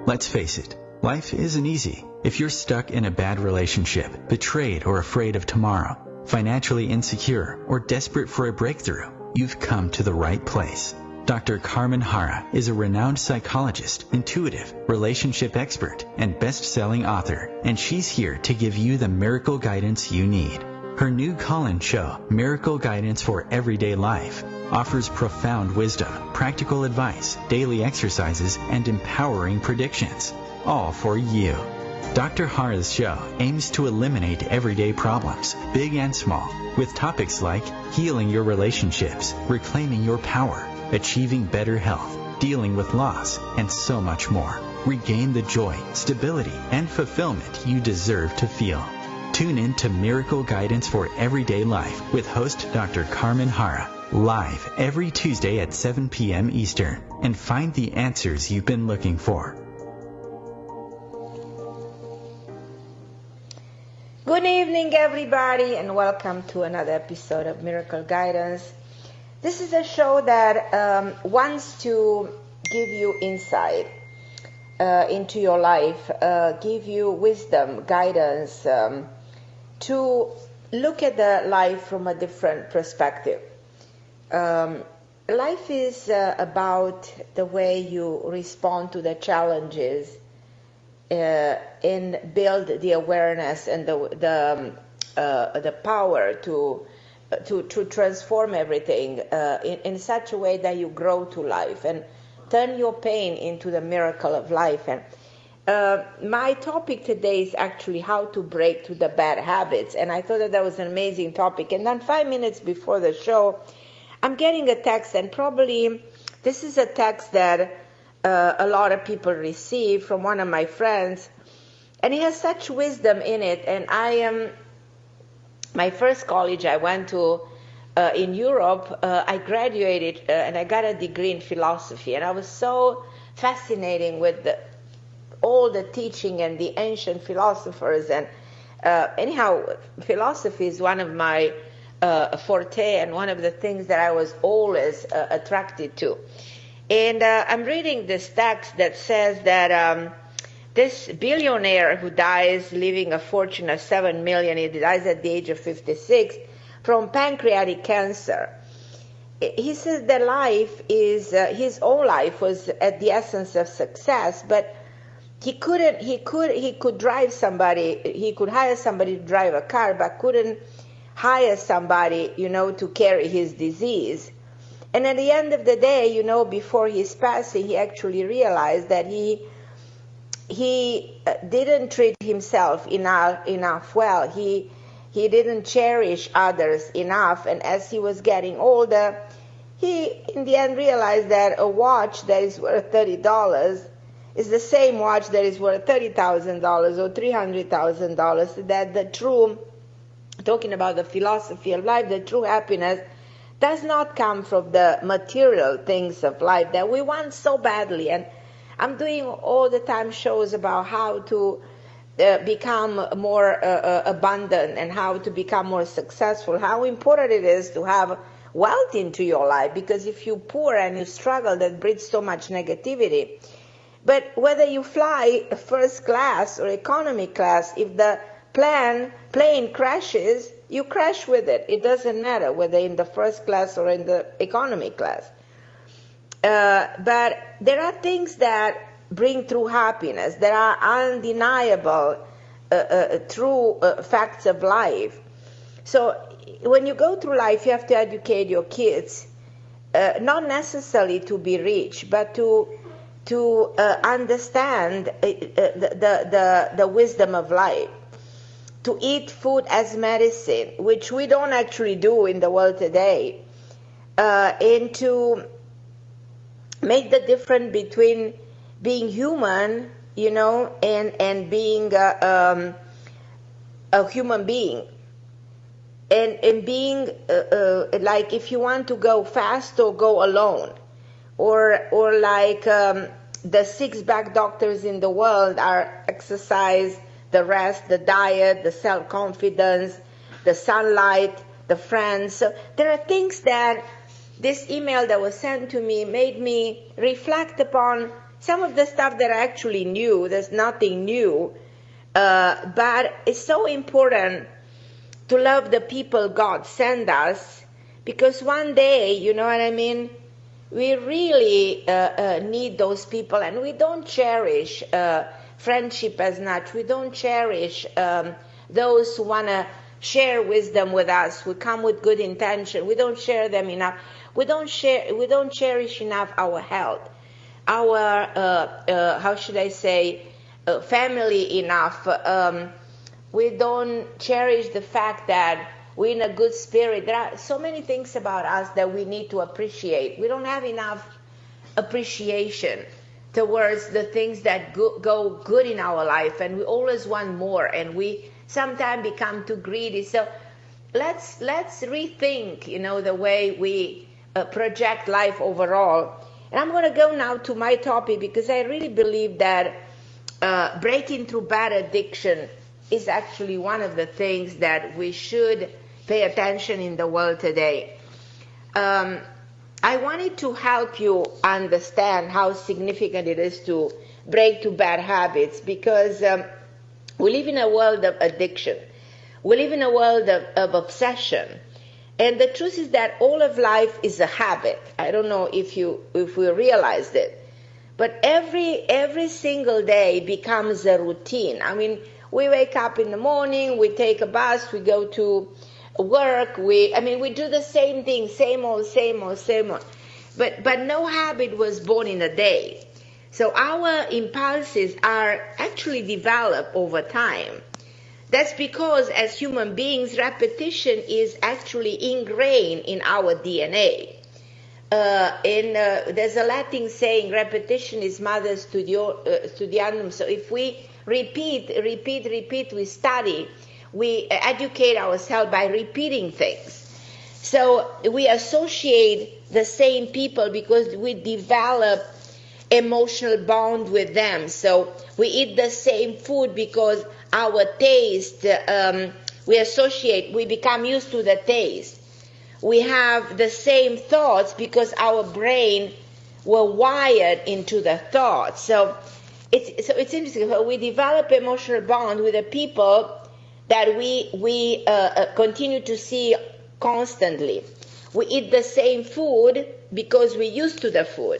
Let's face it, life isn't easy. If you're stuck in a bad relationship, betrayed or afraid of tomorrow, financially insecure, or desperate for a breakthrough, you've come to the right place. Dr. Carmen Harra is a renowned psychologist, intuitive, relationship expert, and best-selling author, and she's here to give you the miracle guidance you need. Her new call-in show, Miracle Guidance for Everyday Life, offers profound wisdom, practical advice, daily exercises, and empowering predictions, all for you. Dr. Harra's show aims to eliminate everyday problems, big and small, with topics like healing your relationships, reclaiming your power, achieving better health, dealing with loss, and so much more. Regain the joy, stability, and fulfillment you deserve to feel. Tune in to Miracle Guidance for Everyday Life with host Dr. Carmen Harra, live every Tuesday at 7 p.m. Eastern, and find the answers you've been looking for. Good evening, everybody, and welcome to another episode of Miracle Guidance. This is a show that wants to give you insight into your life, give you wisdom, guidance, to look at the life from a different perspective. Life is about the way you respond to the challenges and build the awareness and the power to transform everything in such a way that you grow to life and turn your pain into the miracle of life. And my topic today is actually how to break through the bad habits, and I thought that was an amazing topic. And then 5 minutes before the show, I'm getting a text, and probably this is a text that a lot of people receive from one of my friends, and it has such wisdom in it. And my first college I went to in Europe, I graduated and I got a degree in philosophy, and I was so fascinated with all the teaching and the ancient philosophers. And anyhow, philosophy is one of my forte and one of the things that I was always attracted to. And I'm reading this text that says that this billionaire who dies leaving a fortune of $7 million, he dies at the age of 56 from pancreatic cancer. He says that life is, his own life was at the essence of success, but he could drive somebody, he could hire somebody to drive a car, but couldn't hire somebody, to carry his disease. And at the end of the day, before his passing, he actually realized that he didn't treat himself enough well. He didn't cherish others enough. And as he was getting older, he in the end realized that a watch that is worth $30 is the same watch that is worth $30,000 or $300,000. That talking about the philosophy of life, the true happiness does not come from the material things of life that we want so badly. And I'm doing all the time shows about how to become more abundant and how to become more successful, how important it is to have wealth into your life, because if you're poor and you struggle, that breeds so much negativity. But whether you fly first class or economy class, if the plane crashes, you crash with it. It doesn't matter whether in the first class or in the economy class. But there are things that bring true happiness. There are undeniable true facts of life. So when you go through life, you have to educate your kids, not necessarily to be rich, but to understand the wisdom of life. To eat food as medicine, which we don't actually do in the world today, and to make the difference between being human, and being a human being, and being like if you want to go fast or go alone, or like the 6 back doctors in the world are exercise, the rest, the diet, the self-confidence, the sunlight, the friends. So there are things that this email that was sent to me made me reflect upon some of the stuff that are actually new, there's nothing new, but it's so important to love the people God sent us, because one day, you know what I mean, we really need those people, and we don't cherish friendship as much. We don't cherish those who want to share wisdom with us, who come with good intention. We don't share them enough. We don't cherish enough our health, our how should I say, family enough. We don't cherish the fact that we're in a good spirit. There are so many things about us that we need to appreciate. We don't have enough appreciation towards the things that go good in our life, and we always want more, and we sometimes become too greedy. So let's rethink, you know, the way we project life overall. And I'm going to go now to my topic, because I really believe that breaking through bad addiction is actually one of the things that we should pay attention in the world today. I wanted to help you understand how significant it is to break through bad habits, because we live in a world of addiction. We live in a world of obsession. And the truth is that all of life is a habit. I don't know if we realized it. But every single day becomes a routine. I mean, we wake up in the morning, we take a bus, we go to work, we do the same thing, same old. But no habit was born in a day. So our impulses are actually developed over time. That's because as human beings, repetition is actually ingrained in our DNA. There's a Latin saying, repetition is mother studiandum. So if we repeat, we study, we educate ourselves by repeating things. So we associate the same people because we develop emotional bond with them. So we eat the same food because our taste, we become used to the taste. We have the same thoughts because our brain were wired into the thoughts. So it's interesting. So we develop emotional bond with the people that we continue to see constantly. We eat the same food because we're used to the food.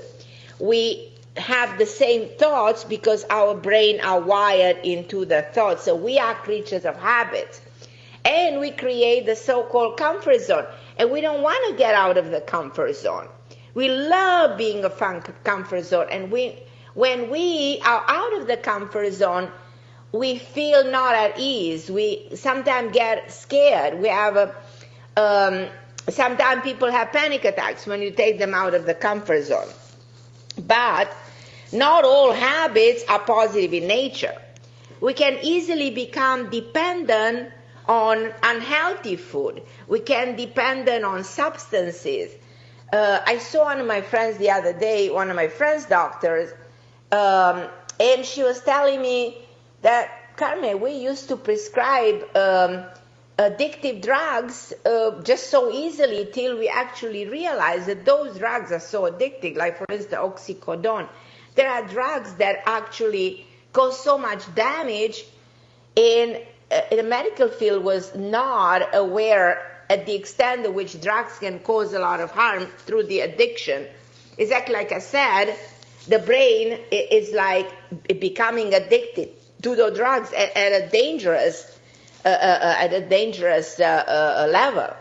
We have the same thoughts because our brain are wired into the thoughts. So we are creatures of habit. And we create the so-called comfort zone. And we don't want to get out of the comfort zone. We love being a comfort zone. And when we are out of the comfort zone, we feel not at ease. We sometimes get scared. We have sometimes people have panic attacks when you take them out of the comfort zone. But not all habits are positive in nature. We can easily become dependent on unhealthy food. We can depend on substances. I saw one of my friends the other day, one of my friend's doctors, and she was telling me that, Carmen, we used to prescribe addictive drugs just so easily till we actually realized that those drugs are so addictive. Like, for instance, oxycodone. There are drugs that actually cause so much damage, and the medical field was not aware at the extent to which drugs can cause a lot of harm through the addiction. Exactly like I said, the brain is like becoming addicted to the drugs at a dangerous level.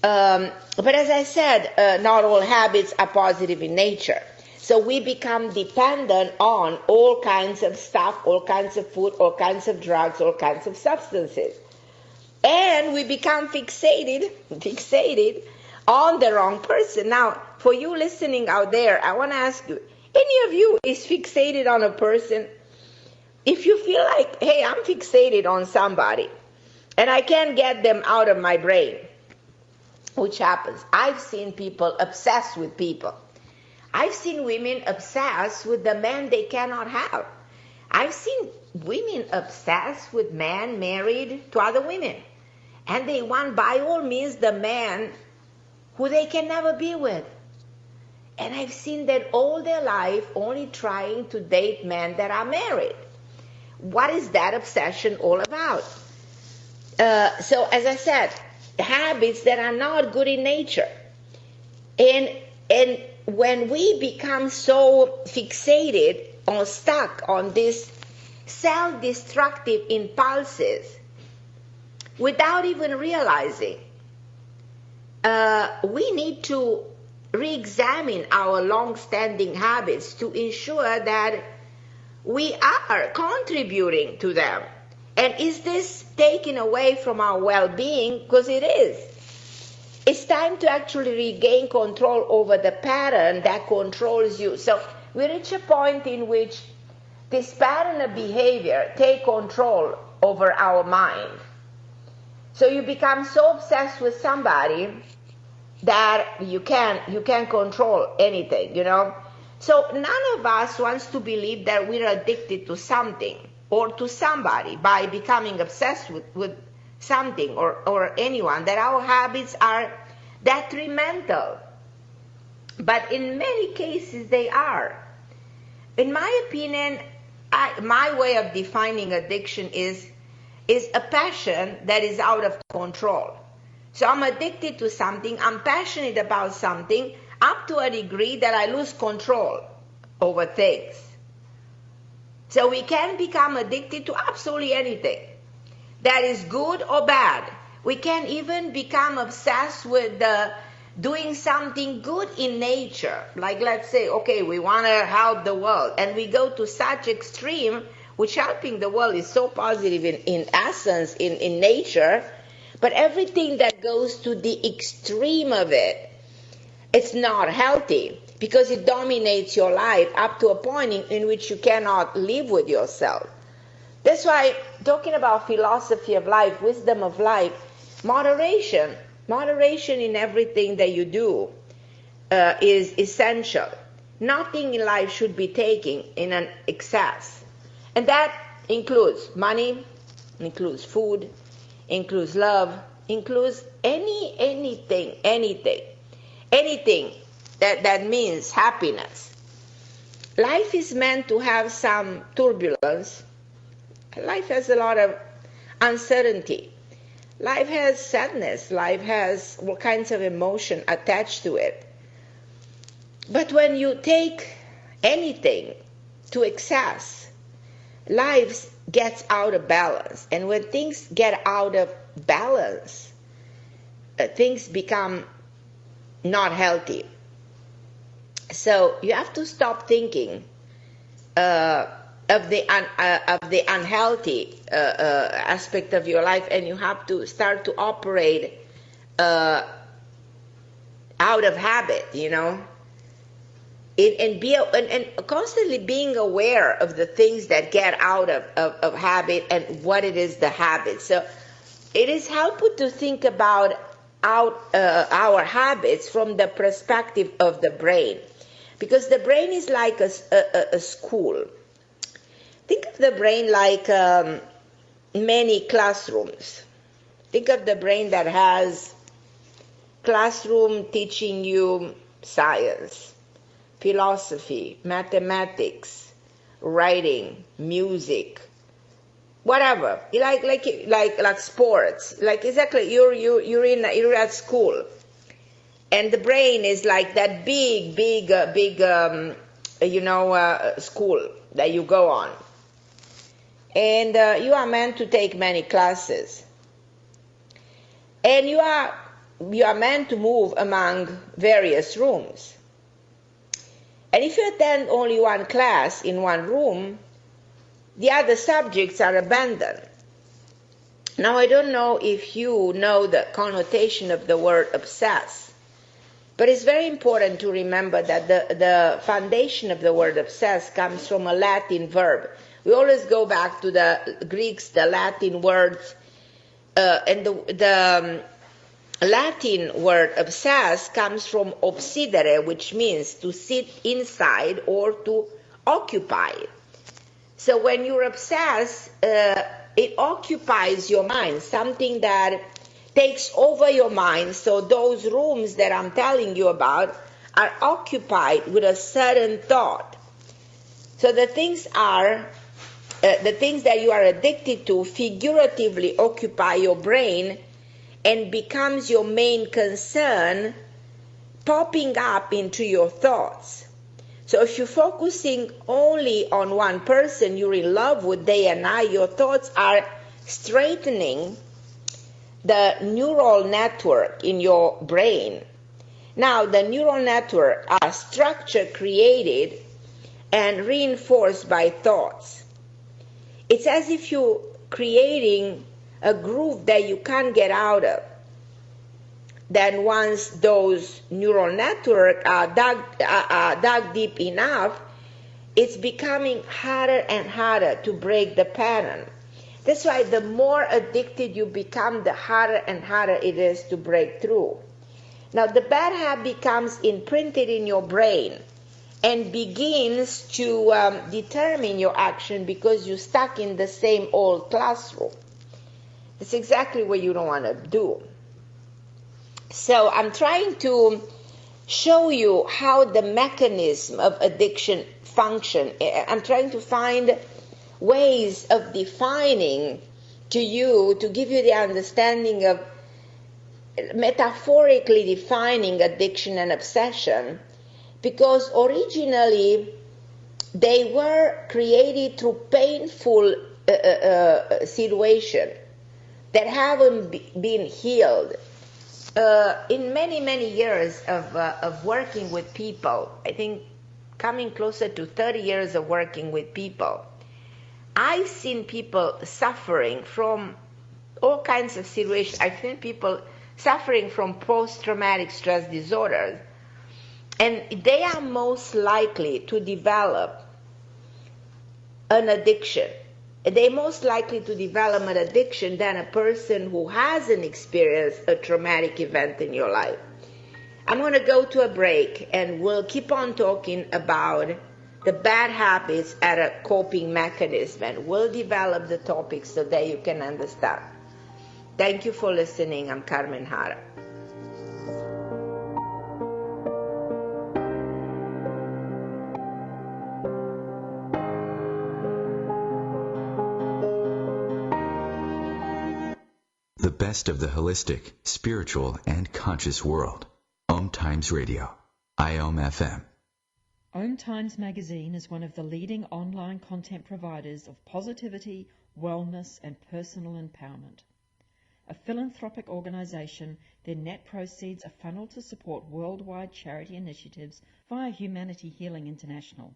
But as I said, not all habits are positive in nature. So we become dependent on all kinds of stuff, all kinds of food, all kinds of drugs, all kinds of substances. And we become fixated on the wrong person. Now, for you listening out there, I want to ask you, any of you is fixated on a person? If you feel like, hey, I'm fixated on somebody, and I can't get them out of my brain, which happens. I've seen people obsessed with people. I've seen women obsessed with the men they cannot have. I've seen women obsessed with men married to other women. And they want, by all means, the man who they can never be with. And I've seen them all their life only trying to date men that are married. What is that obsession all about? So as I said, habits that are not good in nature. And when we become so fixated or stuck on these self-destructive impulses without even realizing, we need to re-examine our long-standing habits to ensure that we are contributing to them. And is this taking away from our well-being? Because it is. It's time to actually regain control over the pattern that controls you. So we reach a point in which this pattern of behavior take control over our mind. So you become so obsessed with somebody that you can't control anything, you know. So none of us wants to believe that we're addicted to something or to somebody by becoming obsessed with something or anyone, that our habits are detrimental. But in many cases they are. In my opinion, my way of defining addiction is a passion that is out of control. So I'm addicted to something, I'm passionate about something up to a degree that I lose control over things. So we can become addicted to absolutely anything that is good or bad. We can even become obsessed with doing something good in nature. Like, let's say, okay, we want to help the world, and we go to such extreme, which helping the world is so positive in essence in nature, but everything that goes to the extreme of it, it's not healthy because it dominates your life up to a point in which you cannot live with yourself. That's why, talking about philosophy of life, wisdom of life, moderation in everything that you do is essential. Nothing in life should be taken in an excess. And that includes money, includes food, includes love, includes anything that means happiness. Life is meant to have some turbulence. Life has a lot of uncertainty. Life has sadness. Life has all kinds of emotion attached to it. But when you take anything to excess, life gets out of balance. And when things get out of balance, things become not healthy. So you have to stop thinking of the unhealthy aspect of your life, and you have to start to operate out of habit, you know, and constantly being aware of the things that get out of habit and what it is the habit. So it is helpful to think about our habits from the perspective of the brain, because the brain is like a school. Think of the brain like many classrooms. Think of the brain that has classroom teaching you science, philosophy, mathematics, writing, music, whatever. Like sports. Like exactly, you're at school, and the brain is like that big school that you go on. And you are meant to take many classes. And you are meant to move among various rooms. And if you attend only one class in one room, the other subjects are abandoned. Now, I don't know if you know the connotation of the word obsess, but it's very important to remember that the foundation of the word obsess comes from a Latin verb. We always go back to the Greeks, the Latin words, and the Latin word obsess comes from obsidere, which means to sit inside or to occupy. So when you're obsessed, it occupies your mind, something that takes over your mind. So those rooms that I'm telling you about are occupied with a certain thought. So the things that you are addicted to figuratively occupy your brain and becomes your main concern, popping up into your thoughts. So if you're focusing only on one person you're in love with day and night, your thoughts are straightening the neural network in your brain. Now, the neural network are structure created and reinforced by thoughts. It's as if you're creating a groove that you can't get out of. Then once those neural networks are dug deep enough, it's becoming harder and harder to break the pattern. That's why the more addicted you become, the harder and harder it is to break through. Now the bad habit becomes imprinted in your brain and begins to determine your action because you're stuck in the same old classroom. That's exactly what you don't want to do. So I'm trying to show you how the mechanism of addiction function. I'm trying to find ways of defining to you, to give you the understanding of metaphorically defining addiction and obsession, because originally they were created through painful situations that haven't been healed. In many, many years of working with people, I think coming closer to 30 years of working with people, I've seen people suffering from all kinds of situations. I've seen people suffering from post-traumatic stress disorders, and they are most likely to develop an addiction. They're most likely to develop an addiction than a person who hasn't experienced a traumatic event in your life. I'm going to go to a break, and we'll keep on talking about the bad habits as a coping mechanism, and we'll develop the topics so that you can understand. Thank you for listening. I'm Carmen Harra. The best of the holistic, spiritual, and conscious world. OMTimes Radio. IOM FM. OMTimes magazine is one of the leading online content providers of positivity, wellness, and personal empowerment. A philanthropic organisation, their net proceeds are funneled to support worldwide charity initiatives via Humanity Healing International.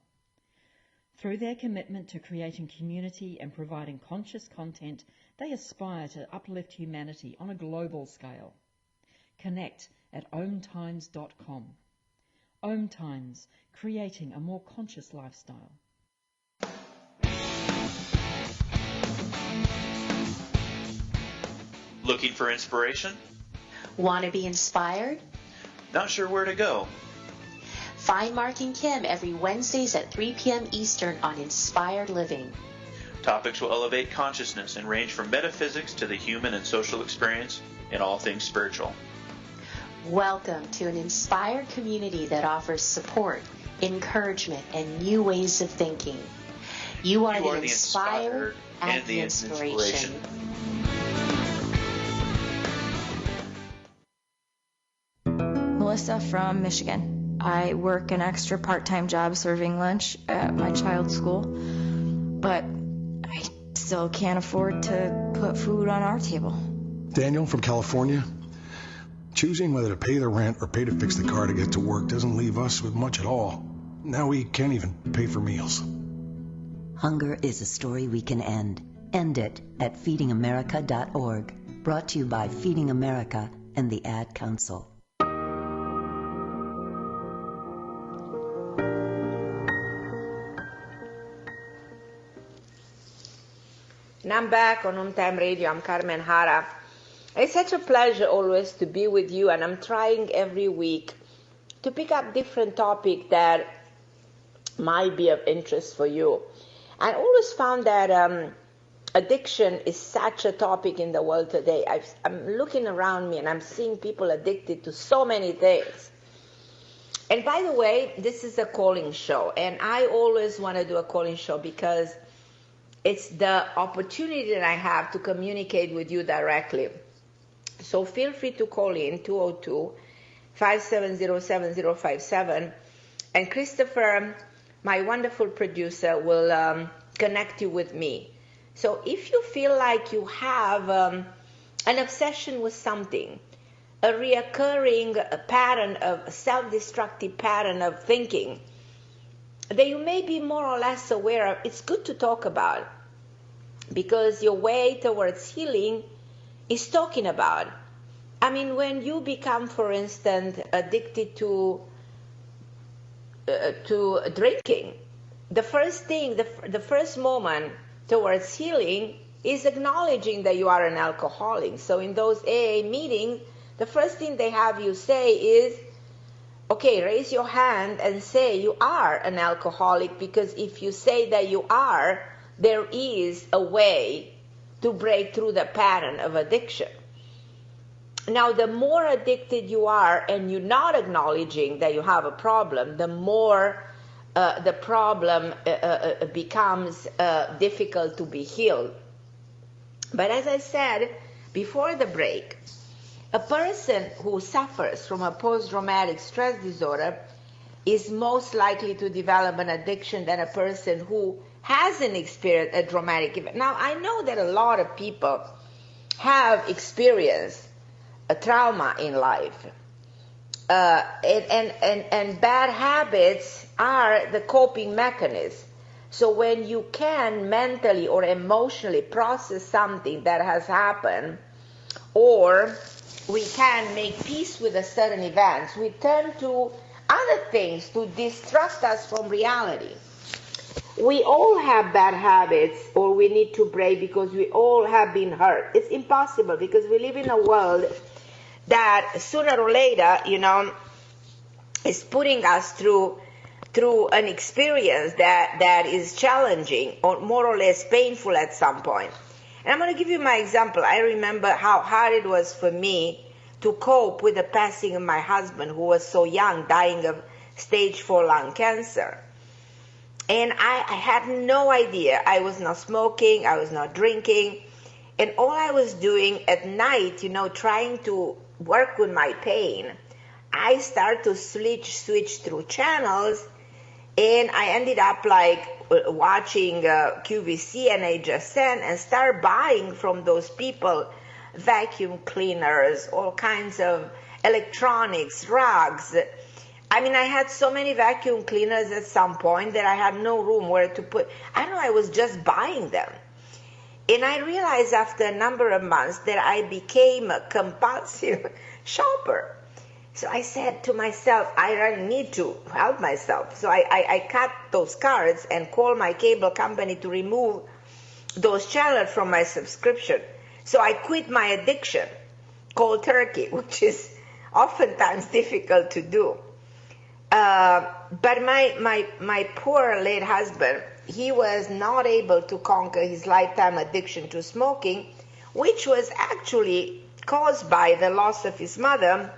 Through their commitment to creating community and providing conscious content, they aspire to uplift humanity on a global scale. Connect at omtimes.com. OMTimes, creating a more conscious lifestyle. Looking for inspiration? Want to be inspired? Not sure where to go? Find Mark and Kim every Wednesdays at 3 p.m. Eastern on Inspired Living. Topics will elevate consciousness and range from metaphysics to the human and social experience and all things spiritual. Welcome to an inspired community that offers support, encouragement, and new ways of thinking. You are the inspired and the inspiration. Melissa from Michigan. I work an extra part-time job serving lunch at my child's school, but I still can't afford to put food on our table. Daniel from California. Choosing whether to pay the rent or pay to fix the car to get to work doesn't leave us with much at all. Now we can't even pay for meals. Hunger is a story we can end. End it at feedingamerica.org. Brought to you by Feeding America and the Ad Council. And I'm back on OMTime Radio. I'm Carmen Harra. It's such a pleasure always to be with you, and I'm trying every week to pick up different topics that might be of interest for you. I always found that addiction is such a topic in the world today. I'm looking around me and I'm seeing people addicted to so many things. And by the way, this is a calling show, and I always want to do a calling show because it's the opportunity that I have to communicate with you directly. So feel free to call in 202-570-7057, and Christopher, my wonderful producer, will connect you with me. So if you feel like you have an obsession with something, a reoccurring pattern of self-destructive pattern of thinking that you may be more or less aware of, it's good to talk about, because your way towards healing is talking about. I mean, when you become, for instance, addicted to drinking, the first thing, the first moment towards healing is acknowledging that you are an alcoholic. So in those AA meetings, the first thing they have you say is, okay, raise your hand and say you are an alcoholic, because if you say that you are, there is a way to break through the pattern of addiction. Now, the more addicted you are and you're not acknowledging that you have a problem, the more the problem becomes difficult to be healed. But as I said before the break, a person who suffers from a post-traumatic stress disorder is most likely to develop an addiction than a person who hasn't experienced a traumatic event. Now, I know that a lot of people have experienced a trauma in life. And bad habits are the coping mechanism. So when you can mentally or emotionally process something that has happened, or we can make peace with a certain events, we turn to other things to distract us from reality. We all have bad habits, or we need to break, because we all have been hurt. It's impossible, because we live in a world that sooner or later, is putting us through an experience that is challenging or more or less painful at some point. And I'm going to give you my example. I remember how hard it was for me to cope with the passing of my husband, who was so young, dying of stage 4 lung cancer. And I had no idea. I was not smoking, I was not drinking, and all I was doing at night, trying to work with my pain, I started to switch through channels, and I ended up like watching QVC and HSN, and start buying from those people vacuum cleaners, all kinds of electronics, rugs. I mean, I had so many vacuum cleaners at some point that I had no room where to put. I don't know, I was just buying them. And I realized after a number of months that I became a compulsive shopper. So I said to myself, I really need to help myself. So I cut those cards and called my cable company to remove those channels from my subscription. So I quit my addiction, cold turkey, which is oftentimes difficult to do. But my poor late husband, he was not able to conquer his lifetime addiction to smoking, which was actually caused by the loss of his mother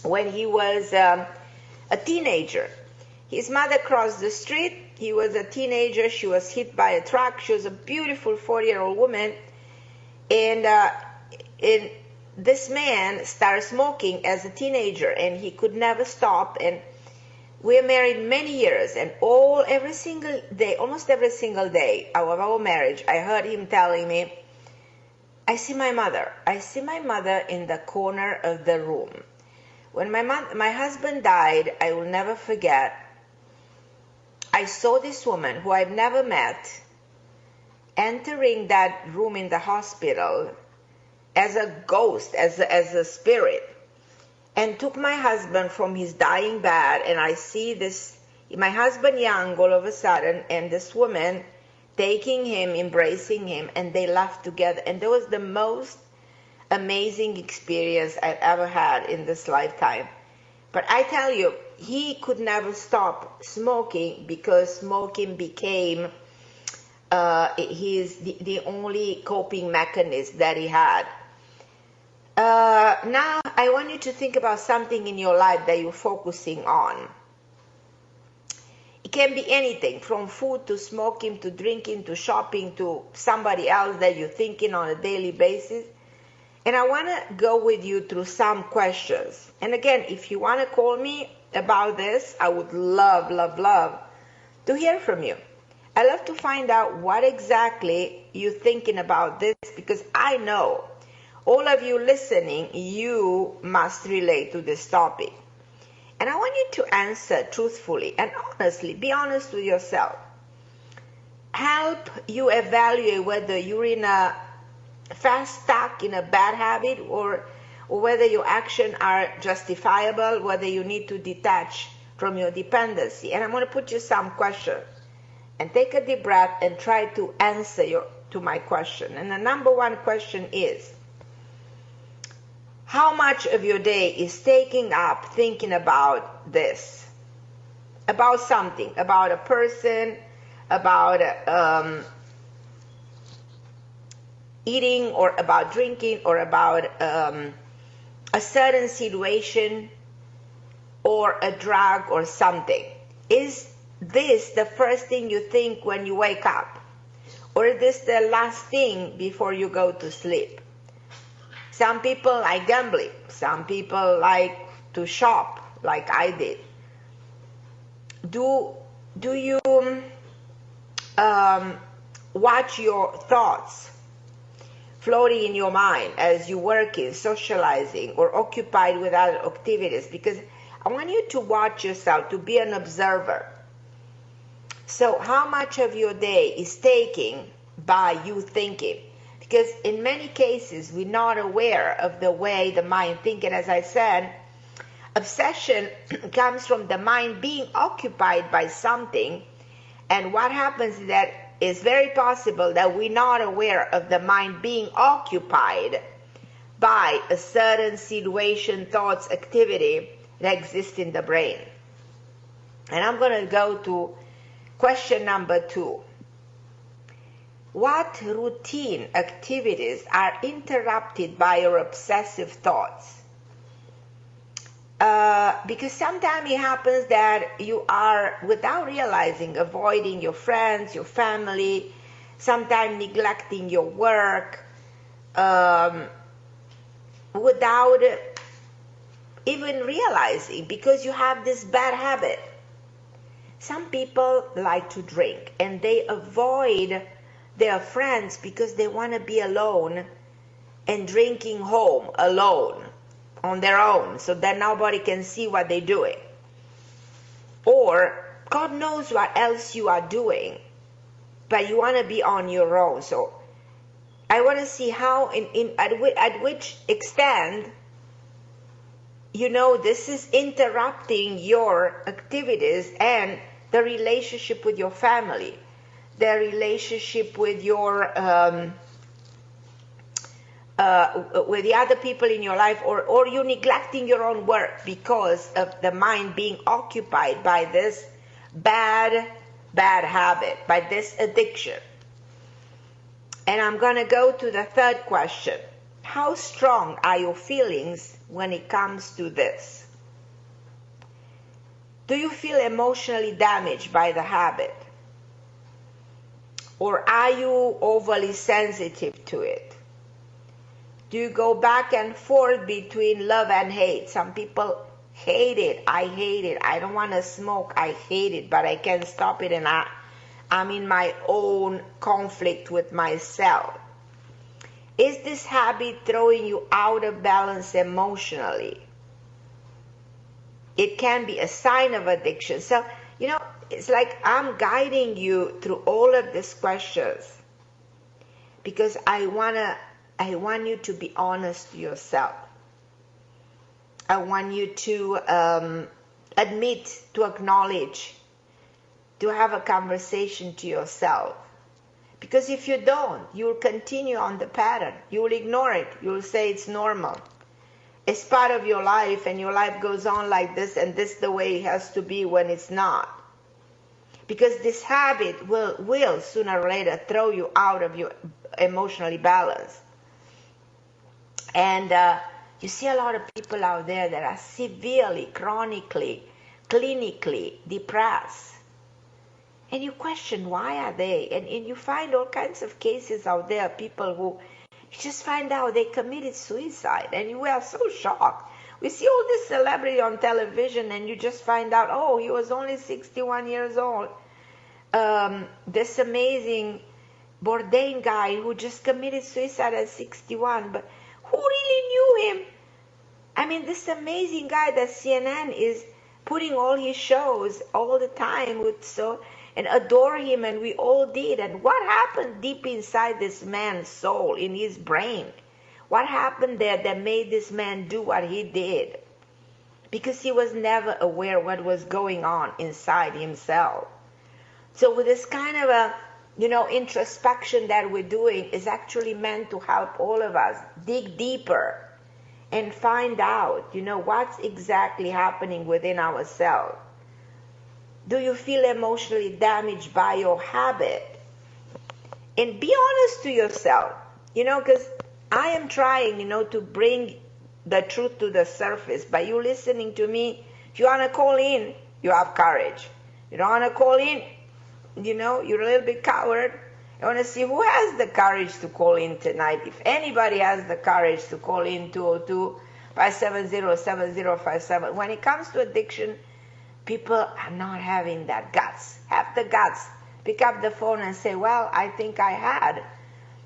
when he was a teenager. His mother crossed the street. He was a teenager. She was hit by a truck. She was a beautiful 40-year-old woman. And this man started smoking as a teenager, and he could never stop. And we were married many years, and every single day, almost every single day of our marriage, I heard him telling me, I see my mother. I see my mother in the corner of the room. When my husband died, I will never forget, I saw this woman who I've never met entering that room in the hospital as a ghost, as a spirit, and took my husband from his dying bed. And I see my husband young all of a sudden, and this woman taking him, embracing him, and they laughed together. And that was the most amazing experience I've ever had in this lifetime. But I tell you, he could never stop smoking, because smoking became the only coping mechanism that he had. Now I want you to think about something in your life that you're focusing on. It can be anything, from food to smoking to drinking to shopping to somebody else that you're thinking on a daily basis. And I want to go with you through some questions. And again, if you want to call me about this, I would love, love, love to hear from you. I love to find out what exactly you're thinking about this, because I know all of you listening, you must relate to this topic. And I want you to answer truthfully and honestly. Be honest with yourself. Help you evaluate whether you're in a fast stuck in a bad habit or whether your actions are justifiable, whether you need to detach from your dependency. And I'm going to put you some questions. And take a deep breath and try to answer to my question. And the number one question is, how much of your day is taking up thinking about this? About something, about a person, about eating or about drinking or about a certain situation or a drug or something. Is this the first thing you think when you wake up? Or is this the last thing before you go to sleep? Some people like gambling. Some people like to shop, like I did. Do you watch your thoughts floating in your mind as you working, socializing, or occupied with other activities? Because I want you to watch yourself, to be an observer. So how much of your day is taken by you thinking? Because in many cases, we're not aware of the way the mind thinks. And as I said, obsession comes from the mind being occupied by something. And what happens is that it's very possible that we're not aware of the mind being occupied by a certain situation, thoughts, activity that exists in the brain. And I'm going to go to question number 2. What routine activities are interrupted by your obsessive thoughts? Because sometimes it happens that you are, without realizing, avoiding your friends, your family, sometimes neglecting your work, without even realizing, because you have this bad habit. Some people like to drink and they avoid their friends because they want to be alone and drinking home alone on their own so that nobody can see what they're doing. Or God knows what else you are doing, but you want to be on your own. So I want to see how, at which extent, this is interrupting your activities and the relationship with your family, the relationship with your with the other people in your life, or you neglecting your own work because of the mind being occupied by this bad habit, by this addiction. And I'm going to go to the third question. How strong are your feelings when it comes to this? Do you feel emotionally damaged by the habit? Or are you overly sensitive to it? Do you go back and forth between love and hate? Some people hate it. I hate it. I don't want to smoke. I hate it, but I can't stop it, and I'm in my own conflict with myself. Is this habit throwing you out of balance emotionally? It can be a sign of addiction. So, it's like I'm guiding you through all of these questions because I want you to be honest to yourself. I want you to admit, to acknowledge, to have a conversation to yourself. Because if you don't, you'll continue on the pattern. You'll ignore it. You'll say it's normal. It's part of your life, and your life goes on like this, and this is the way it has to be, when it's not. Because this habit will sooner or later throw you out of your emotionally balance. And you see a lot of people out there that are severely, chronically, clinically depressed. And you question, why are they? And you find all kinds of cases out there, people who you just find out they committed suicide. And we are so shocked. We see all this celebrity on television and you just find out, oh, he was only 61 years old. This amazing Bourdain guy who just committed suicide at 61. But who really knew him? I mean, this amazing guy that CNN is putting all his shows all the time with and adore him, and we all did. And what happened deep inside this man's soul, in his brain? What happened there that made this man do what he did? Because he was never aware what was going on inside himself. So with this kind of a, introspection that we're doing is actually meant to help all of us dig deeper and find out, what's exactly happening within ourselves. Do you feel emotionally damaged by your habit? And be honest to yourself, because I am trying, to bring the truth to the surface. By you listening to me, if you want to call in, you have courage. You don't want to call in, you're a little bit coward. I want to see who has the courage to call in tonight. If anybody has the courage to call in 202-570-7057. When it comes to addiction, people are not having that guts. Have the guts. Pick up the phone and say, well, I think I had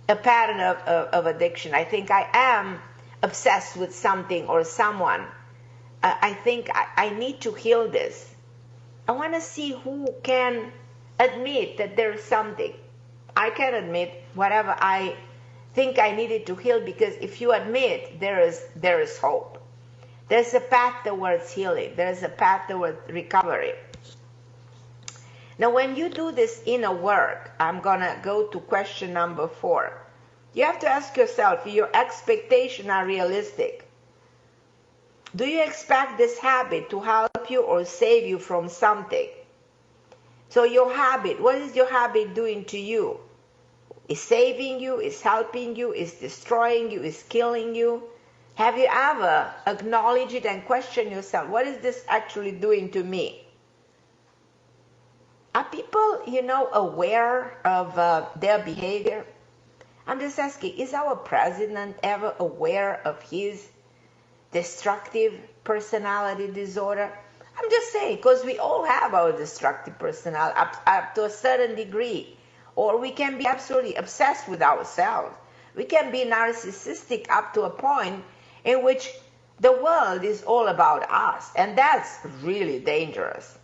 a pattern of addiction. I think I am obsessed with something or someone. I think I need to heal this. I want to see who can admit that there's something. I can admit whatever I think I needed to heal, because if you admit, there is hope. There's a path towards healing. There's a path towards recovery. Now, when you do this inner work, I'm going to go to question number 4. You have to ask yourself, if your expectations are realistic. Do you expect this habit to help you or save you from something? So your habit, what is your habit doing to you? Is saving you, is helping you, is destroying you, is killing you? Have you ever acknowledged it and questioned yourself, what is this actually doing to me? Are people, aware of their behavior? I'm just asking, is our president ever aware of his destructive personality disorder? I'm just saying, because we all have our destructive personality up to a certain degree. Or we can be absolutely obsessed with ourselves. We can be narcissistic up to a point in which the world is all about us. And that's really dangerous,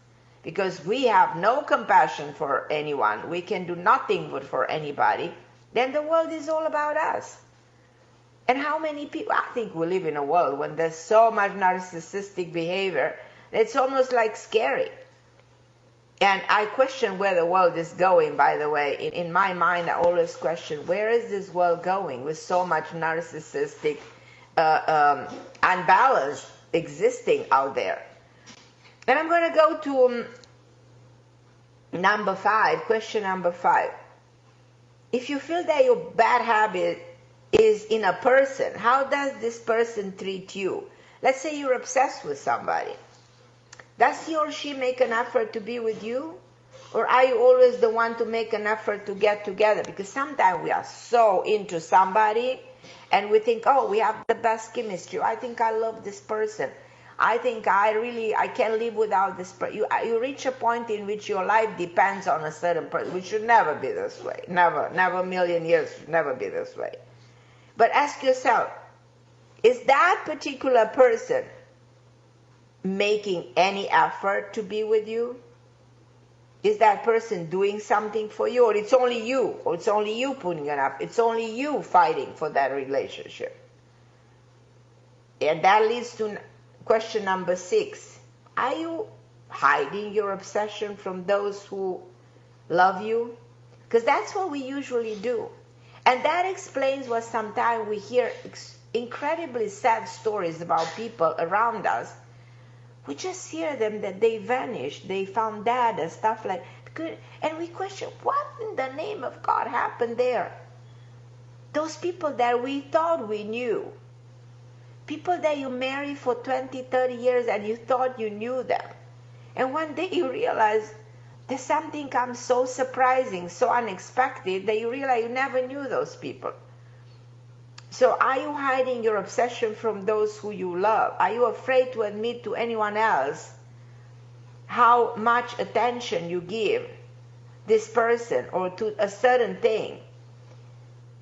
because we have no compassion for anyone. We can do nothing good for anybody. Then the world is all about us. And how many people, I think we live in a world when there's so much narcissistic behavior, it's almost like scary. And I question where the world is going, by the way. In my mind, I always question, where is this world going with so much narcissistic unbalance existing out there? And I'm going to go to number 5, question number 5. If you feel that your bad habit is in a person, how does this person treat you? Let's say you're obsessed with somebody. Does he or she make an effort to be with you? Or are you always the one to make an effort to get together? Because sometimes we are so into somebody and we think, oh, we have the best chemistry. I think I love this person. I think I can't live without this person. You reach a point in which your life depends on a certain person, which should never be this way. Never a million years should never be this way. But ask yourself, is that particular person making any effort to be with you? Is that person doing something for you, or it's only you, or it's only you putting it up, it's only you fighting for that relationship? And that leads to question number 6. Are you hiding your obsession from those who love you? Because that's what we usually do. And that explains why sometimes we hear incredibly sad stories about people around us. We just hear them that they vanished, they found dead and stuff like that. And we question, what in the name of God happened there? Those people that we thought we knew, People that you marry for 20, 30 years and you thought you knew them. And one day you realize that something comes so surprising, so unexpected, that you realize you never knew those people. So are you hiding your obsession from those who you love? Are you afraid to admit to anyone else how much attention you give this person or to a certain thing?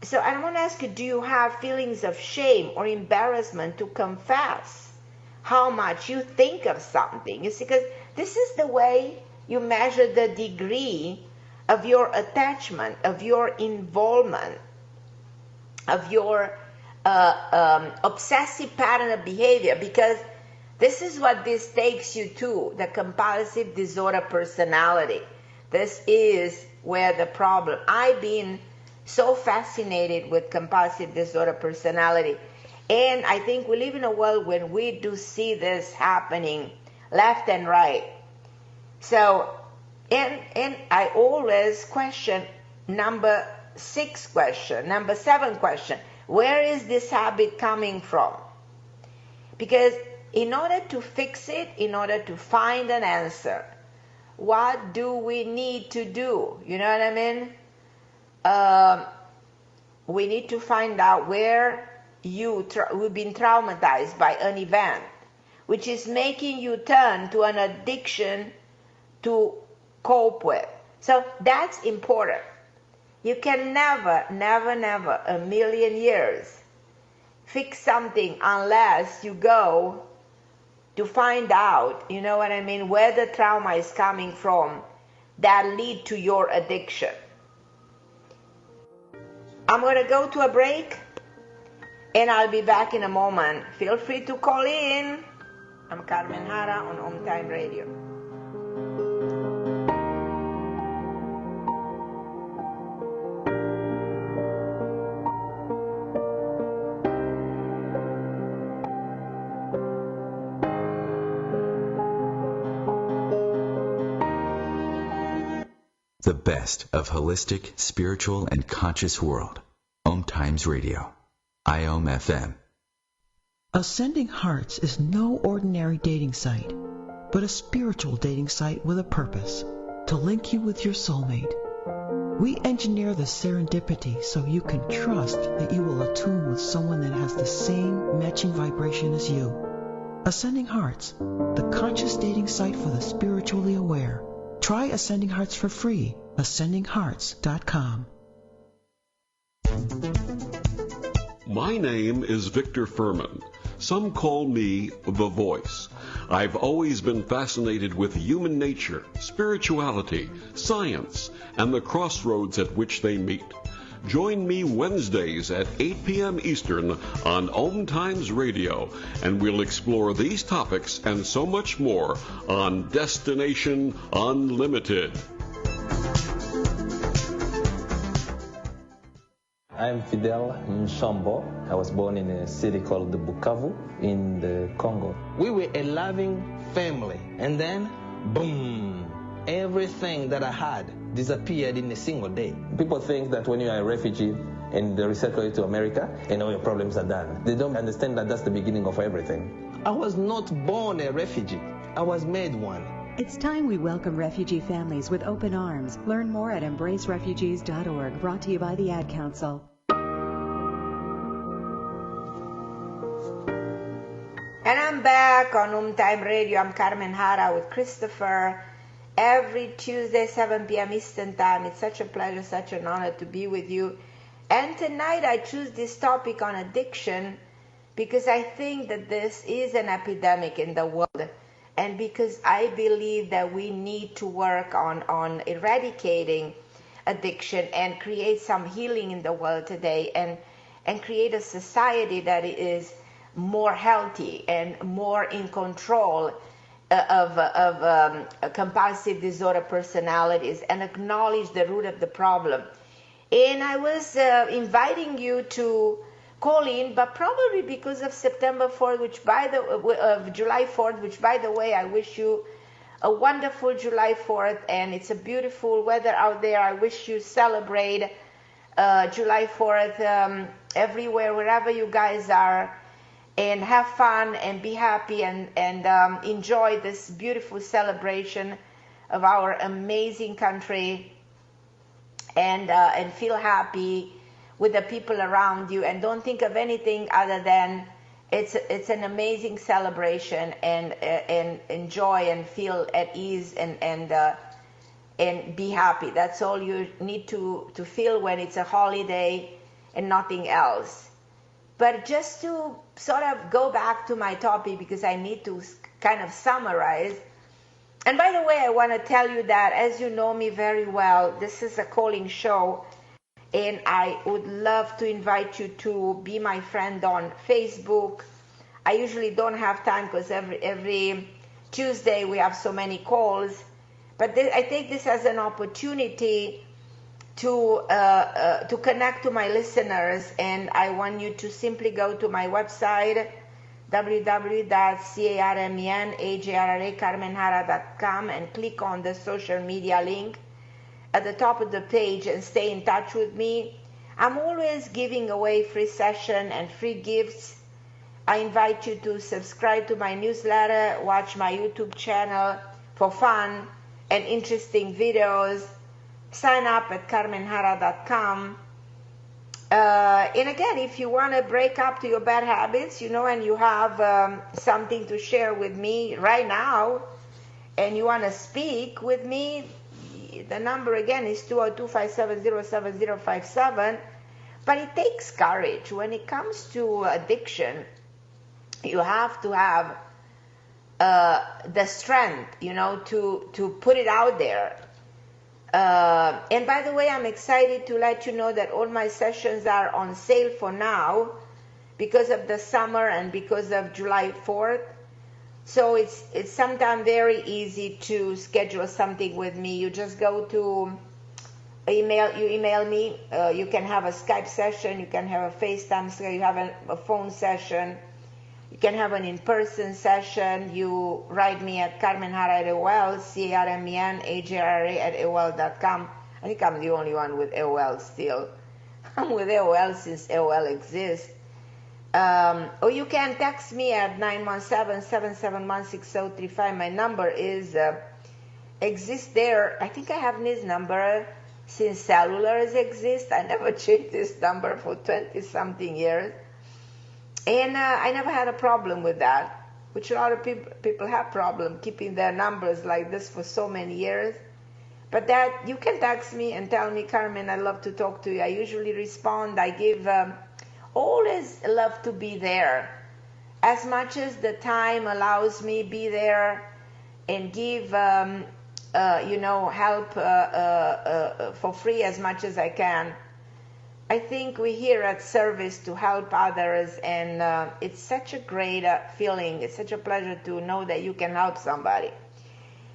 So I want to ask you, do you have feelings of shame or embarrassment to confess how much you think of something? You see, because this is the way you measure the degree of your attachment, of your involvement, of your obsessive pattern of behavior, because this is what this takes you to, the compulsive disorder personality. This is where the problem. I've been so fascinated with compulsive disorder personality, and I think we live in a world when we do see this happening left and right. So, and I always question number 7 question, where is this habit coming from? Because in order to fix it, in order to find an answer, what do we need to do? You know what I mean? We need to find out where you've been traumatized by an event, which is making you turn to an addiction to cope with. So that's important. You can never, a million years, fix something unless you go to find out, you know what I mean, where the trauma is coming from that lead to your addiction. I'm going to go to a break, and I'll be back in a moment. Feel free to call in. I'm Carmen Harra on OMTimes Radio. The best of holistic, spiritual, and conscious world. OMTimes Radio. IOM FM. Ascending Hearts is no ordinary dating site, but a spiritual dating site with a purpose, to link you with your soulmate. We engineer the serendipity so you can trust that you will attune with someone that has the same matching vibration as you. Ascending Hearts, the conscious dating site for the spiritually aware. Try Ascending Hearts for free. AscendingHearts.com. My name is Victor Furman. Some call me the Voice. I've always been fascinated with human nature, spirituality, science, and the crossroads at which they meet. Join me Wednesdays at 8 p.m. Eastern on OMTimes Radio, and we'll explore these topics and so much more on Destination Unlimited. I'm Fidel Nshambo. I was born in a city called Bukavu in the Congo. We were a loving family, and then, boom, everything that I had disappeared in a single day. People think that when you are a refugee and they resettle you to America, and all your problems are done. They don't understand that that's the beginning of everything. I was not born a refugee. I was made one. It's time we welcome refugee families with open arms. Learn more at embracerefugees.org, brought to you by the Ad Council. And I'm back on OMTimes Radio. I'm Carmen Harra with Christopher. Every Tuesday, 7 p.m. Eastern Time. It's such a pleasure, such an honor to be with you. And tonight I choose this topic on addiction because I think that this is an epidemic in the world. And because I believe that we need to work on eradicating addiction and create some healing in the world today and create a society that is more healthy and more in control of compulsive disorder personalities and acknowledge the root of the problem. And I was inviting you to call in, but probably because of September 4th, July 4th, which by the way, I wish you a wonderful July 4th, and it's a beautiful weather out there. I wish you celebrate July 4th everywhere, wherever you guys are. and have fun and be happy and enjoy this beautiful celebration of our amazing country, and feel happy with the people around you, and don't think of anything other than it's an amazing celebration, and enjoy and feel at ease and be happy. That's all you need to feel when it's a holiday and nothing else. But just to sort of go back to my topic, because I need to kind of summarize. And by the way, I want to tell you that, as you know me very well, this is a calling show, and I would love to invite you to be my friend on Facebook. I usually don't have time because every Tuesday we have so many calls, but I take this as an opportunity to connect to my listeners, and I want you to simply go to my website, www.carmenharra.com, and click on the social media link at the top of the page and stay in touch with me. I'm always giving away free session and free gifts. I invite you to subscribe to my newsletter, watch my YouTube channel for fun and interesting videos. Sign up at carmenharra.com. And again, if you want to break up to your bad habits, and you have something to share with me right now, and you want to speak with me, the number again is 202-570-7057. But it takes courage. When it comes to addiction, you have to have the strength, to put it out there. And by the way, I'm excited to let you know that all my sessions are on sale for now because of the summer and because of July 4th. So it's sometimes very easy to schedule something with me. You just go to email me. You can have a Skype session. You can have a FaceTime. So you have a phone session. You can have an in-person session. You write me at carmenharra@AOL, CARMENHARRA@AOL.com. I think I'm the only one with AOL still. I'm with AOL since AOL exists. Or you can text me at 917-771-6035. My number exists there. I think I have this number since cellulars exist. I never changed this number for 20-something years. And I never had a problem with that, which a lot of people have problem keeping their numbers like this for so many years. But that you can text me and tell me, Carmen, I love to talk to you. I usually respond. I give always love to be there. As much as the time allows me, be there and give help for free as much as I can. I think we're here at service to help others, and it's such a great feeling. It's such a pleasure to know that you can help somebody.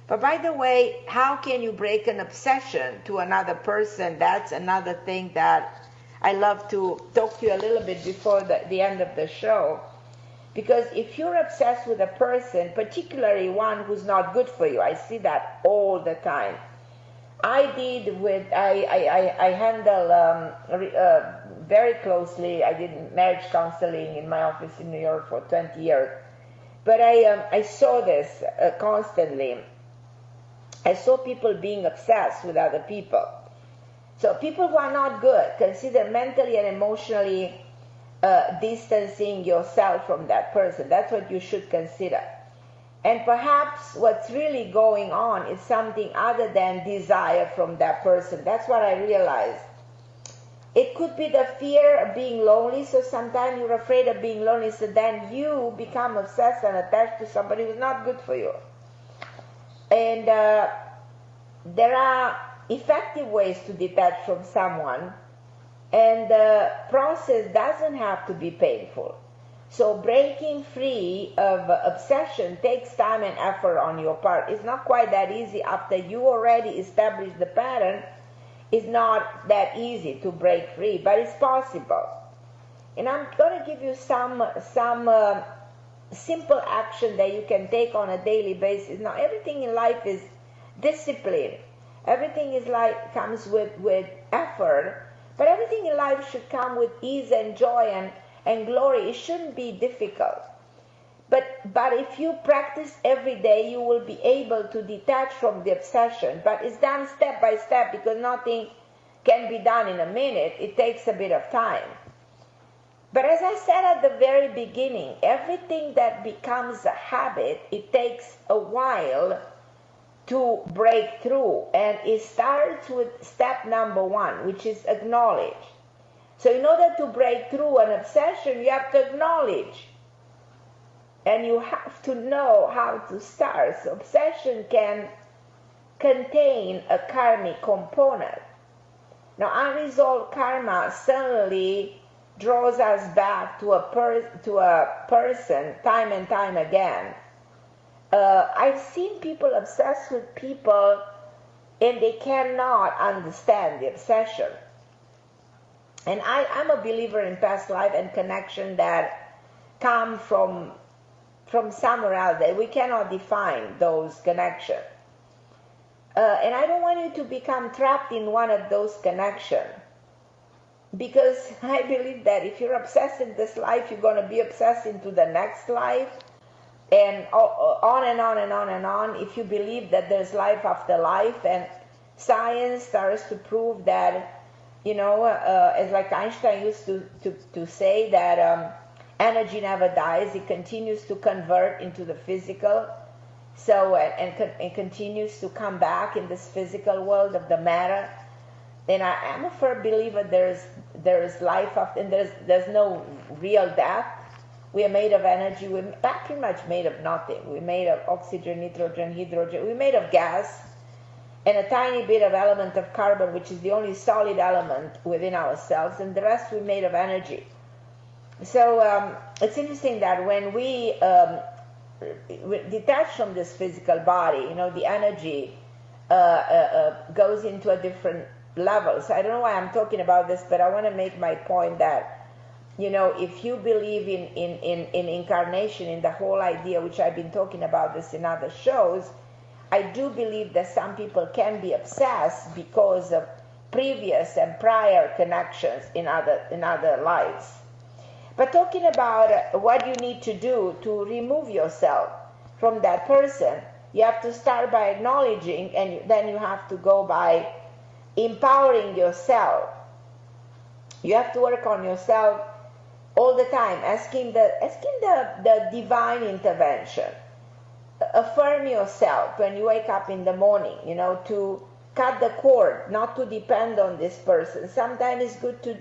But by the way, how can you break an obsession to another person? That's another thing that I love to talk to you a little bit before the end of the show. Because if you're obsessed with a person, particularly one who's not good for you, I see that all the time. I handle very closely. I did marriage counseling in my office in New York for 20 years. But I saw this constantly. I saw people being obsessed with other people. So people who are not good, consider mentally and emotionally distancing yourself from that person. That's what you should consider. And perhaps what's really going on is something other than desire from that person. That's what I realized. It could be the fear of being lonely, so sometimes you're afraid of being lonely, so then you become obsessed and attached to somebody who's not good for you. And there are effective ways to detach from someone, and the process doesn't have to be painful. So breaking free of obsession takes time and effort on your part. It's not quite that easy after you already established the pattern. It's not that easy to break free, but it's possible. And I'm going to give you some simple action that you can take on a daily basis. Now, everything in life is discipline. Everything is comes with effort, but everything in life should come with ease and joy, and glory. It shouldn't be difficult. But if you practice every day, you will be able to detach from the obsession. But it's done step by step, because nothing can be done in a minute. It takes a bit of time. But as I said at the very beginning, everything that becomes a habit, it takes a while to break through. And it starts with step number 1, which is acknowledge. So in order to break through an obsession, you have to acknowledge. And you have to know how to start. So obsession can contain a karmic component. Now, unresolved karma certainly draws us back to a person time and time again. I've seen people obsessed with people, and they cannot understand the obsession. And I'm a believer in past life and connection that come from somewhere else, that we cannot define those connections. And I don't want you to become trapped in one of those connections, because I believe that if you're obsessed in this life, you're going to be obsessed into the next life, and on and on and on and on. If you believe that there's life after life, and science starts to prove that, as like Einstein used to say, that energy never dies, it continues to convert into the physical, so and continues to come back in this physical world of the matter. And I'm a firm believer there is life after, and there's no real death. We are made of energy. We're pretty much made of nothing. We're made of oxygen, nitrogen, hydrogen. We're made of gas and a tiny bit of element of carbon, which is the only solid element within ourselves, and the rest we're made of energy. So it's interesting that when we detach from this physical body, the energy goes into a different level. So I don't know why I'm talking about this, but I want to make my point that, if you believe in incarnation, in the whole idea, which I've been talking about this in other shows, I do believe that some people can be obsessed because of previous and prior connections in other lives. But talking about what you need to do to remove yourself from that person, you have to start by acknowledging, and then you have to go by empowering yourself. You have to work on yourself all the time, asking the divine intervention. Affirm yourself when you wake up in the morning, to cut the cord, not to depend on this person. Sometimes it's good to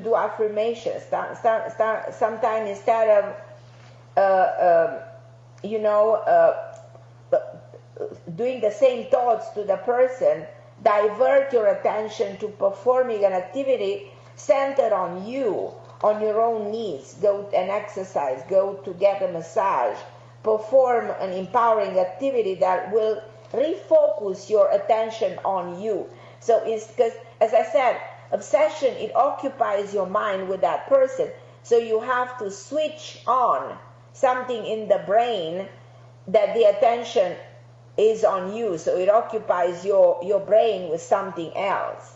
do affirmations. Sometimes instead of doing the same thoughts to the person, divert your attention to performing an activity centered on you, on your own needs. Go and exercise, go to get a massage, perform an empowering activity that will refocus your attention on you. So it's because, as I said, obsession, it occupies your mind with that person. So you have to switch on something in the brain that the attention is on you. So it occupies your brain with something else.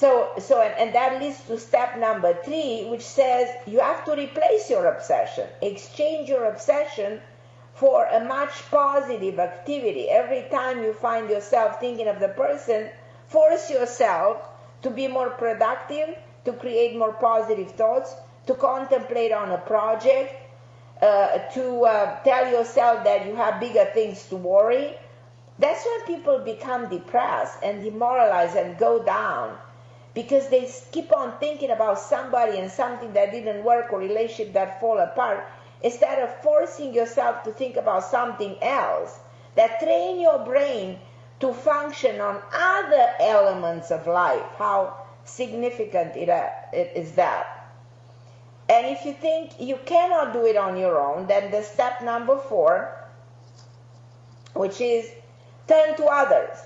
And that leads to step number 3, which says you have to replace your obsession. Exchange your obsession for a much positive activity. Every time you find yourself thinking of the person, force yourself to be more productive, to create more positive thoughts, to contemplate on a project, to tell yourself that you have bigger things to worry. That's when people become depressed and demoralized and go down, because they keep on thinking about somebody and something that didn't work, or relationship that fall apart, instead of forcing yourself to think about something else that train your brain to function on other elements of life. How significant it is that. And if you think you cannot do it on your own, then the step number 4, which is turn to others.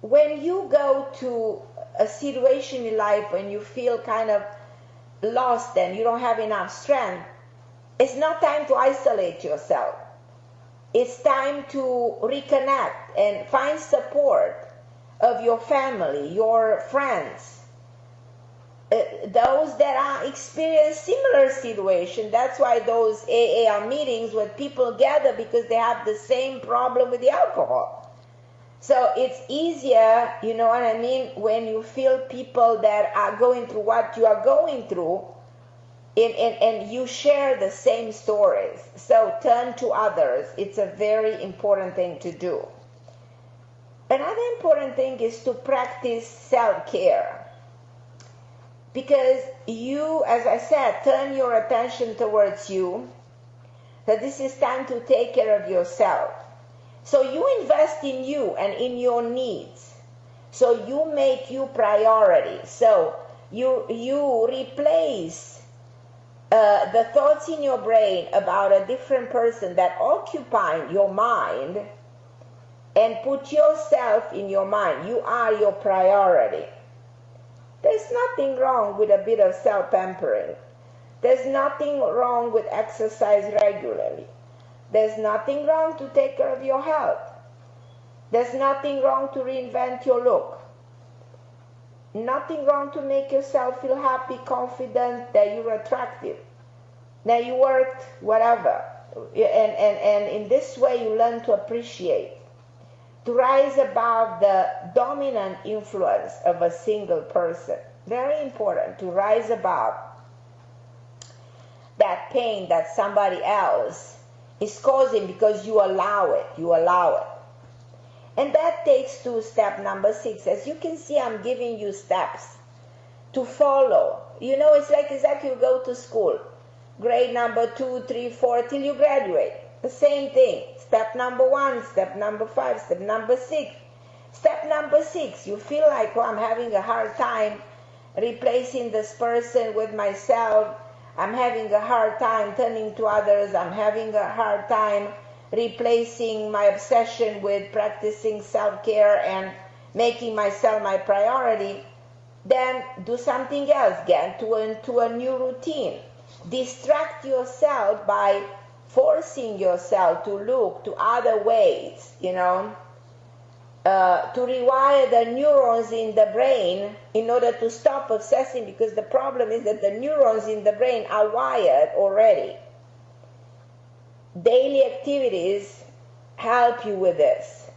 When you go to a situation in life when you feel kind of lost and you don't have enough strength, it's not time to isolate yourself. It's time to reconnect and find support of your family, your friends, those that are experience similar situation. That's why those AA are meetings where people gather, because they have the same problem with the alcohol. So it's easier, you know what I mean, when you feel people that are going through what you are going through, and you share the same stories. So turn to others. It's a very important thing to do. Another important thing is to practice self-care. Because you, as I said, turn your attention towards you, that this is time to take care of yourself. So you invest in you and in your needs. So you make you priority. So you replace the thoughts in your brain about a different person that occupy your mind, and put yourself in your mind. You are your priority. There's nothing wrong with a bit of self-pampering. There's nothing wrong with exercise regularly. There's nothing wrong to take care of your health. There's nothing wrong to reinvent your look. Nothing wrong to make yourself feel happy, confident that you're attractive, that you worked, whatever. And in this way you learn to appreciate, to rise above the dominant influence of a single person. Very important, to rise above that pain that somebody else is causing because you allow it. You allow it. And that takes to step number 6. As you can see, I'm giving you steps to follow. You know, it's like exactly you go to school. Grade number 2, 3, 4, till you graduate. The same thing. Step number 1, step number 5, step number 6. Step number 6, you feel like, oh, I'm having a hard time replacing this person with myself. I'm having a hard time turning to others. I'm having a hard time replacing my obsession with practicing self-care and making myself my priority. Then do something else. Get into a new routine. Distract yourself by forcing yourself to look to other ways, you know, to rewire the neurons in the brain in order to stop obsessing, because the problem is that the neurons in the brain are wired already. Daily activities help you with this.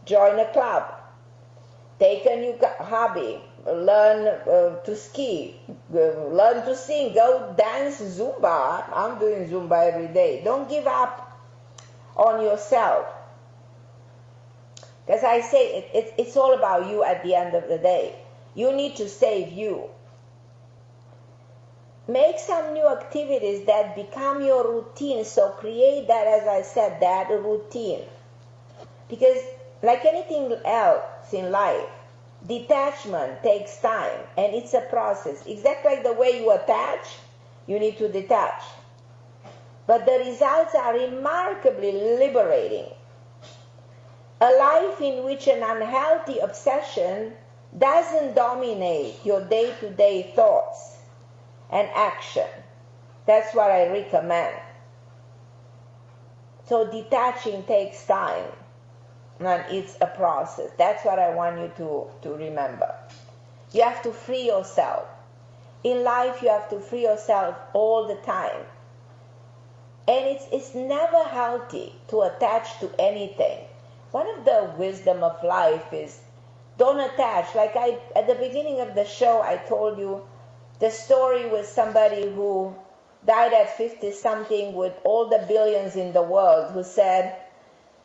Join a club. Take a new hobby. Learn to ski. Learn to sing. Go dance Zumba. I'm doing Zumba every day. Don't give up on yourself. Because I say it's all about you at the end of the day. You need to save you. Make some new activities that become your routine. So create that, as I said, that routine. Because like anything else in life, detachment takes time, and it's a process. Exactly like the way you attach, you need to detach. But the results are remarkably liberating. A life in which an unhealthy obsession doesn't dominate your day-to-day thoughts and action. That's what I recommend. So detaching takes time, and it's a process. That's what I want you to remember. You have to free yourself. In life, you have to free yourself all the time. And it's never healthy to attach to anything. One of the wisdom of life is don't attach. Like at the beginning of the show, I told you the story with somebody who died at 50-something with all the billions in the world, who said,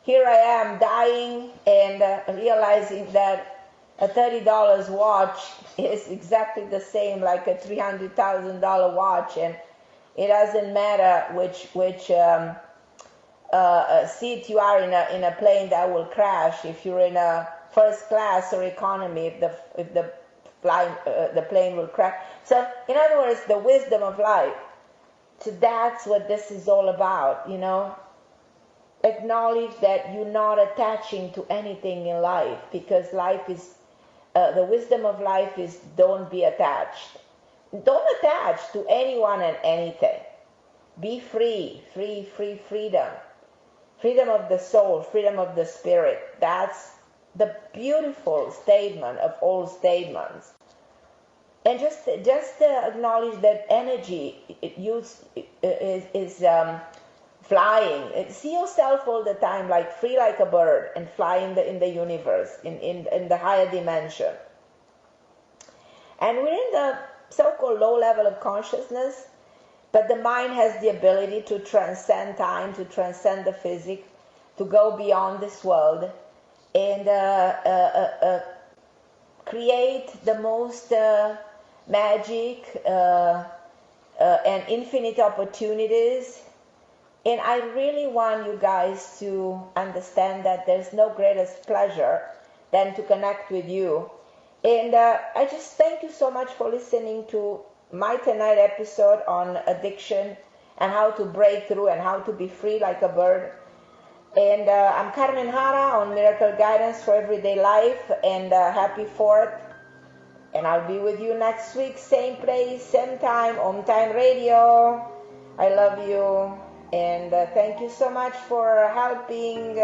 here I am dying and realizing that a $30 watch is exactly the same like a $300,000 watch, and it doesn't matter which seat you are in a plane that will crash. If you're in a first class or economy, if the plane will crash. So, in other words, the wisdom of life. So that's what this is all about, you know. Acknowledge that you're not attaching to anything in life, because life is, the wisdom of life is don't be attached. Don't attach to anyone and anything. Be free, freedom. Freedom of the soul, freedom of the spirit. That's the beautiful statement of all statements. And just acknowledge that energy is flying. See yourself all the time, like free like a bird, and fly in the universe, in the higher dimension. And we're in the so-called low level of consciousness, but the mind has the ability to transcend time, to transcend the physics, to go beyond this world, and create the most magic and infinite opportunities. And I really want you guys to understand that there's no greatest pleasure than to connect with you. And I just thank you so much for listening to my tonight episode on addiction and how to break through and how to be free like a bird. And I'm Carmen Harra on Miracle Guidance for Everyday Life, and happy 4th. And I'll be with you next week, same place, same time, OMTime Radio. I love you, and thank you so much for helping,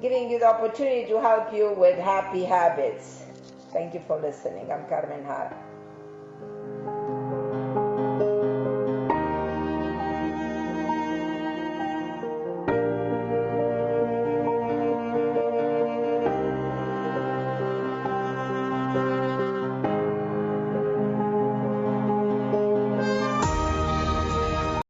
giving you the opportunity to help you with happy habits. Thank you for listening. I'm Carmen Harra.